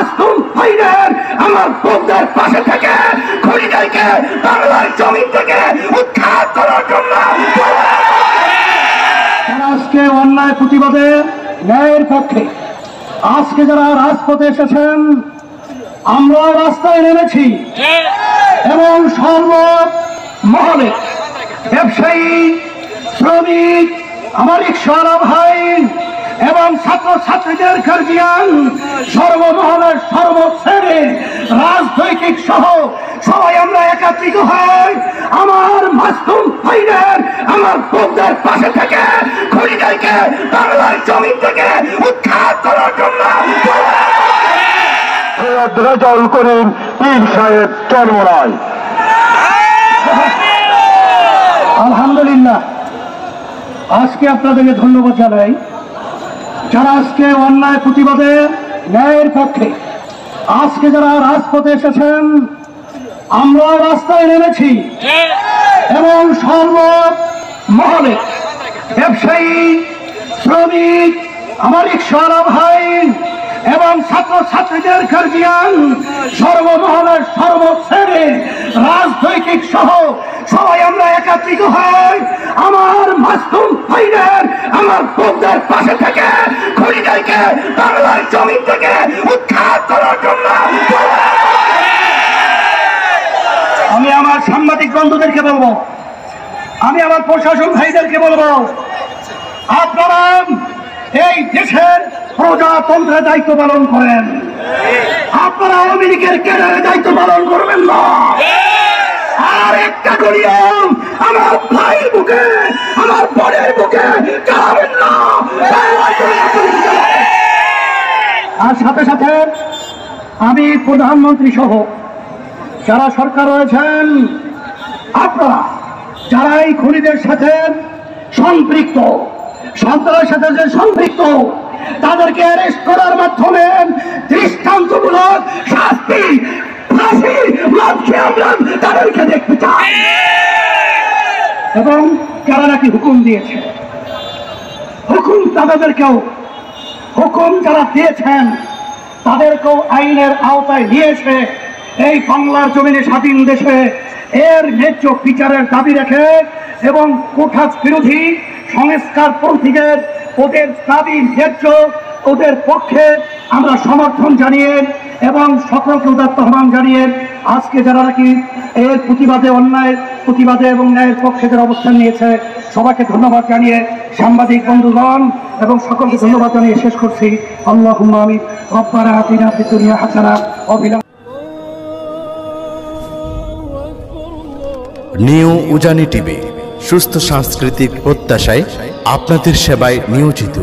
মাসুম ভাইদের, আমার বোনদের পাশে থেকে খুনিদেরকে বাংলার জমি থেকে উৎখাত করার জন্য আজকে অন্যায় প্রতিবাদে ন্যায়ের পক্ষে আজকে যারা রাজপথে এসেছেন, আমরা রাস্তায় নেমেছি এবং সর্বমহলে ব্যবসায়ী, শ্রমিক, আমার রিকশাওয়ালা ভাই এবং ছাত্রছাত্রীদের গার্জিয়ান, সর্বমহলের সর্বশ্রেণীর রাজনৈতিক সহ সবাই আমরা একত্রিত হই আমার মাসুম ভাইদের, আমার বোনদের পাশে থেকে খুনিদেরকে বাংলার জমি থেকে উৎখাত করার জন্য রেজাউল করিম পীর সাহেব চরমোনাই। আলহামদুলিল্লাহ, আজকে আপনাদেরকে ধন্যবাদ জানাই যারা আজকে অন্যায় প্রতিবাদে ন্যায়ের পক্ষে আজকে যারা রাজপথে এসেছেন, আমরা রাস্তায় নেমেছি এবং সর্বমহলে ব্যবসায়ী, শ্রমিক, আমার রিকশাওয়ালা ভাই এবং ছাত্রছাত্রীদের গার্জিয়ান, সর্বমহলের সর্বশ্রেণীর রাজনৈতিক সহ সবাই আমরা একত্রিত হই আমার মাসুম ভাইদের, আমার বোনদের পাশে থেকে খুনিদেরকে বাংলার জমি থেকে উৎখাত করার জন্য আমি আমার সাংবাদিক বন্ধুদেরকে বলবো, আমি আমার প্রশাসন ভাইদেরকে বলবো, আপনারা এই দেশের প্রজাতন্ত্রের দায়িত্ব পালন করেন, আপনারা আওয়ামী লীগের ক্যাডারের দায়িত্ব পালন করবেন না। আর একটা করিয়াম আমার ভাইয়ের বুকে, আমার বোনের বুকে চালাবেন না। আর সাথে সাথে আমি প্রধানমন্ত্রী সহ যারা সরকার রয়েছেন, আপনারা যারা এই খুনিদের সাথে সম্পৃক্ত, সন্ত্রাসের সাথে যে সম্পৃক্ত, তাদেরকে অ্যারেস্ট করার মাধ্যমে দৃষ্টান্তমূলক শাস্তি, ফাঁসি, মানছে আমরা তাদেরকে দেখতে চাই। এবং যারা নাকি হুকুম দিয়েছে, হুকুম তাদেরকেও, হুকুম যারা দিয়েছেন তাদেরকেও আইনের আওতায় নিয়ে এসে এই বাংলার জমিনে স্বাধীন দেশে এর ন্যায্য বিচারের দাবি রেখে এবং কোঠাস বিরোধী সংস্কার পন্থীদের ওদের দাবি ন্যায্য, ওদের পক্ষে আমরা সমর্থন জানিয়ে এবং সকলকে উদাত্ত আহ্বান জানিয়ে আজকে যারা নাকি এর প্রতিবাদে, অন্যায় প্রতিবাদে এবং ন্যায়ের পক্ষে যারা অবস্থান নিয়েছে সবাইকে ধন্যবাদ জানিয়ে সাংবাদিক বন্ধুগণ এবং সকলকে ধন্যবাদ জানিয়ে শেষ করছি। আল্লাহুম্মা আমিন। রব্বানা আতিনা ফিদ দুনিয়া হাসানাহ ওয়া ফিল নিউ উজানি টিভি, সুস্থ সাংস্কৃতিক প্রত্যাশায় আপনাদের সেবায় নিয়োজিত।